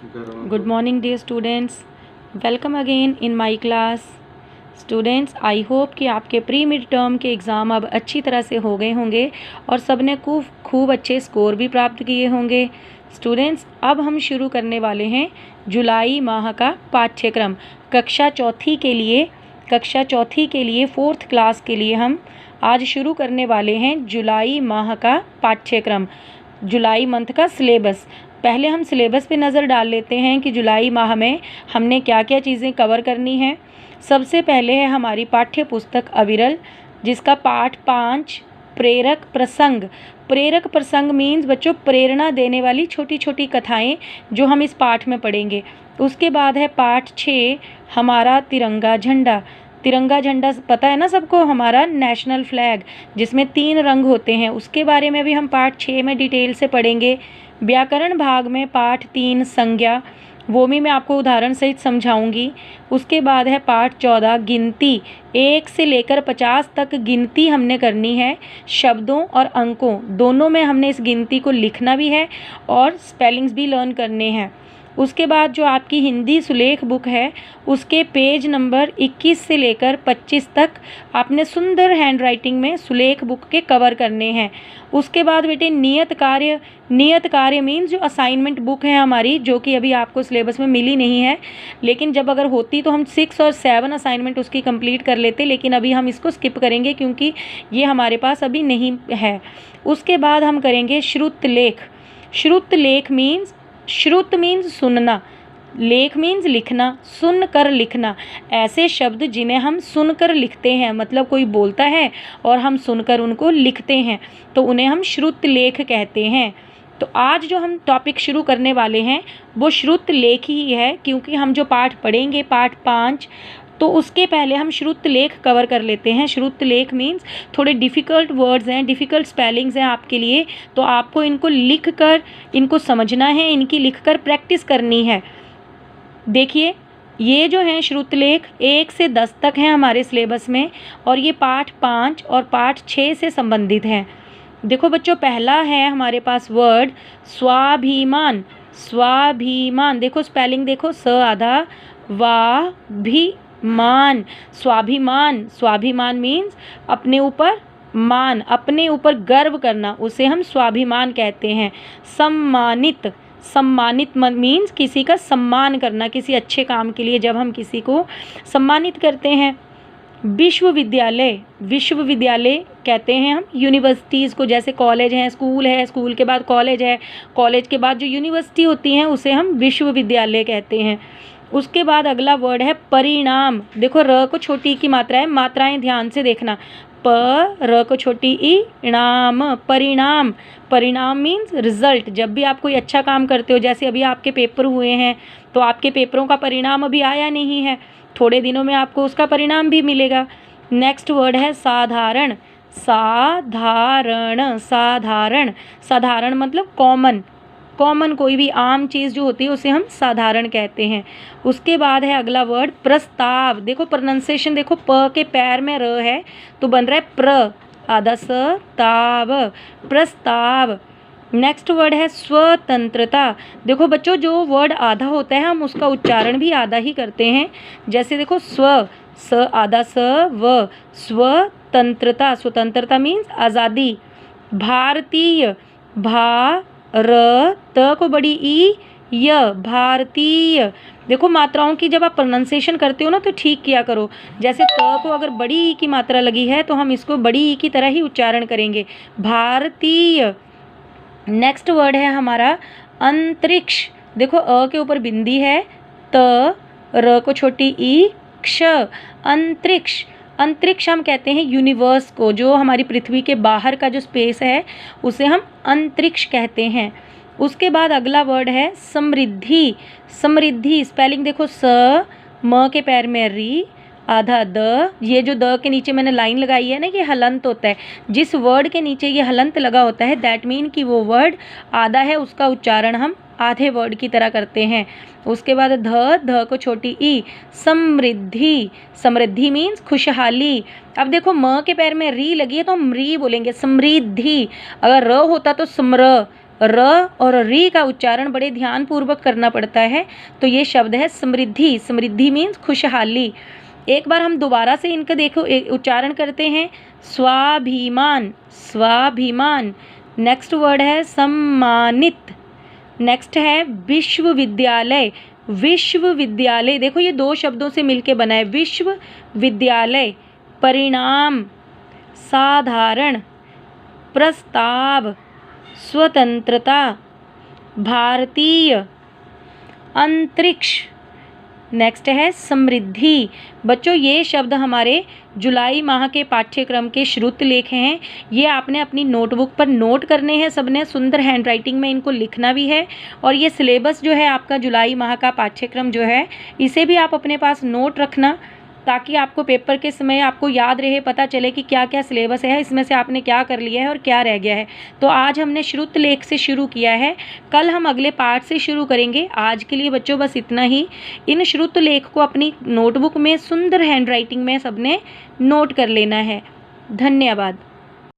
Good morning, dear students. Welcome again in my class. Students, I hope कि आपके pre mid term के exam अब अच्छी तरह से हो गए होंगे और सब ने खूब अच्छे स्कोर भी प्राप्त किए होंगे। स्टूडेंट्स, अब हम शुरू करने वाले हैं जुलाई माह का पाठ्यक्रम। कक्षा चौथी के लिए 4th क्लास के लिए हम आज शुरू करने वाले हैं जुलाई माह का पाठ्यक्रम, जुलाई मंथ का सिलेबस। पहले हम सिलेबस पे नज़र डाल लेते हैं कि जुलाई माह में हमने क्या क्या चीज़ें कवर करनी हैं। सबसे पहले है हमारी पाठ्य पुस्तक अविरल, जिसका पाठ 5 प्रेरक प्रसंग। प्रेरक प्रसंग मीन्स बच्चों प्रेरणा देने वाली छोटी छोटी कथाएं जो हम इस पाठ में पढ़ेंगे। उसके बाद है पाठ 6 हमारा तिरंगा झंडा। तिरंगा झंडा पता है ना सबको, हमारा नेशनल फ्लैग जिसमें 3 रंग होते हैं, उसके बारे में भी हम पाठ 6 में डिटेल से पढ़ेंगे। व्याकरण भाग में पाठ 3 संज्ञा, वो भी मैं आपको उदाहरण सहित समझाऊंगी। उसके बाद है पाठ 14 गिनती। 1 से लेकर 50 तक गिनती हमने करनी है, शब्दों और अंकों दोनों में हमने इस गिनती को लिखना भी है और स्पेलिंग्स भी लर्न करने हैं। उसके बाद जो आपकी हिंदी सुलेख बुक है, उसके पेज नंबर 21 से लेकर 25 तक आपने सुंदर हैंड राइटिंग में सुलेख बुक के कवर करने हैं। उसके बाद बेटे नियत कार्य मीन्स जो असाइनमेंट बुक है हमारी, जो कि अभी आपको सिलेबस में मिली नहीं है, लेकिन जब अगर होती तो हम 6 और 7 असाइनमेंट उसकी कंप्लीट कर लेते, लेकिन अभी हम इसको स्किप करेंगे क्योंकि ये हमारे पास अभी नहीं है। उसके बाद हम करेंगे श्रुत लेख। श्रुत मीन्स सुनना, लेख मीन्स लिखना, सुन कर लिखना। ऐसे शब्द जिन्हें हम सुनकर लिखते हैं, मतलब कोई बोलता है और हम सुनकर उनको लिखते हैं, तो उन्हें हम श्रुत लेख कहते हैं। तो आज जो हम टॉपिक शुरू करने वाले हैं वो श्रुत लेख ही है, क्योंकि हम जो पाठ पढ़ेंगे पाठ 5, तो उसके पहले हम श्रुत लेख कवर कर लेते हैं। श्रुत लेख मीन्स थोड़े डिफ़िकल्ट वर्ड्स हैं, डिफ़िकल्ट स्पेलिंग्स हैं आपके लिए, तो आपको इनको लिख कर इनको समझना है, इनकी लिख कर प्रैक्टिस करनी है। देखिए, ये जो हैं श्रुत लेख 1 से 10 तक हैं हमारे सिलेबस में, और ये पाठ 5 और पाठ 6 से संबंधित हैं। देखो बच्चों, पहला है हमारे पास वर्ड स्वाभिमान। स्वाभिमान, देखो स्पेलिंग देखो, स आधा वा भी मान। स्वाभिमान, स्वाभिमान मीन्स अपने ऊपर मान, अपने ऊपर गर्व करना, उसे हम स्वाभिमान कहते हैं। सम्मानित, सम्मानित मीन्स किसी का सम्मान करना, किसी अच्छे काम के लिए जब हम किसी को सम्मानित करते हैं। विश्वविद्यालय, विश्वविद्यालय कहते हैं हम यूनिवर्सिटीज़ को, जैसे कॉलेज है, स्कूल है, स्कूल के बाद कॉलेज है, कॉलेज के बाद जो यूनिवर्सिटी होती हैं उसे हम विश्वविद्यालय कहते हैं। उसके बाद अगला वर्ड है परिणाम। देखो र को छोटी की मात्रा है, मात्राएं ध्यान से देखना, प र को छोटी ई नाम, परिणाम। परिणाम मीन्स रिजल्ट। जब भी आप कोई अच्छा काम करते हो, जैसे अभी आपके पेपर हुए हैं, तो आपके पेपरों का परिणाम अभी आया नहीं है, थोड़े दिनों में आपको उसका परिणाम भी मिलेगा। नेक्स्ट वर्ड है साधारण। साधारण, साधारण, साधारण मतलब कॉमन, कॉमन कोई भी आम चीज़ जो होती है उसे हम साधारण कहते हैं। उसके बाद है अगला वर्ड प्रस्ताव। देखो प्रोनाउंसिएशन देखो, प के पैर में र है तो बन रहा है प्र आधा स ताव, प्रस्ताव। नेक्स्ट वर्ड है स्वतंत्रता। देखो बच्चों, जो वर्ड आधा होता है हम उसका उच्चारण भी आधा ही करते हैं, जैसे देखो स्व, स आधा स व, स्वतंत्रता। स्वतंत्रता मीन्स आज़ादी। भारतीय, भा र त को बड़ी ई य, भारतीय। देखो मात्राओं की जब आप प्रोनाउंसिएशन करते हो ना तो ठीक किया करो, जैसे त को अगर बड़ी ई की मात्रा लगी है तो हम इसको बड़ी ई की तरह ही उच्चारण करेंगे, भारतीय। नेक्स्ट वर्ड है हमारा अंतरिक्ष। देखो अ के ऊपर बिंदी है, त र को छोटी ई क्ष, अंतरिक्ष। अंतरिक्ष हम कहते हैं यूनिवर्स को, जो हमारी पृथ्वी के बाहर का जो स्पेस है उसे हम अंतरिक्ष कहते हैं। उसके बाद अगला वर्ड है समृद्धि। समृद्धि स्पेलिंग देखो, स म के पैर में री आधा द, ये जो द के नीचे मैंने लाइन लगाई है ना, ये हलंत होता है। जिस वर्ड के नीचे ये हलंत लगा होता है दैट मीन कि वो वर्ड आधा है, उसका उच्चारण हम आधे वर्ड की तरह करते हैं। उसके बाद ध को छोटी ई, समृद्धि। समृद्धि मीन्स खुशहाली। अब देखो म के पैर में री लगी है तो हम री बोलेंगे, समृद्धि। अगर र होता तो स्म्र, र और री का उच्चारण बड़े ध्यानपूर्वक करना पड़ता है। तो ये शब्द है समृद्धि। समृद्धि मीन्स खुशहाली। एक बार हम दोबारा से इनका देखो उच्चारण करते हैं। स्वाभिमान, स्वाभिमान। नेक्स्ट वर्ड है सम्मानित। नेक्स्ट है विश्वविद्यालय, विश्वविद्यालय। देखो ये दो शब्दों से मिलके बना है, विश्वविद्यालय। परिणाम, साधारण, प्रस्ताव, स्वतंत्रता, भारतीय, अंतरिक्ष। नेक्स्ट है समृद्धि। बच्चों ये शब्द हमारे जुलाई माह के पाठ्यक्रम के श्रुत लेख हैं। ये आपने अपनी नोटबुक पर नोट करने हैं, सबने सुंदर हैंडराइटिंग में इनको लिखना भी है। और ये सिलेबस जो है आपका जुलाई माह का पाठ्यक्रम जो है, इसे भी आप अपने पास नोट रखना, ताकि आपको पेपर के समय आपको याद रहे, पता चले कि क्या क्या सिलेबस है, इसमें से आपने क्या कर लिया है और क्या रह गया है। तो आज हमने श्रुत लेख से शुरू किया है, कल हम अगले पाठ से शुरू करेंगे। आज के लिए बच्चों बस इतना ही। इन श्रुत लेख को अपनी नोटबुक में सुंदर हैंडराइटिंग में सबने नोट कर लेना है। धन्यवाद।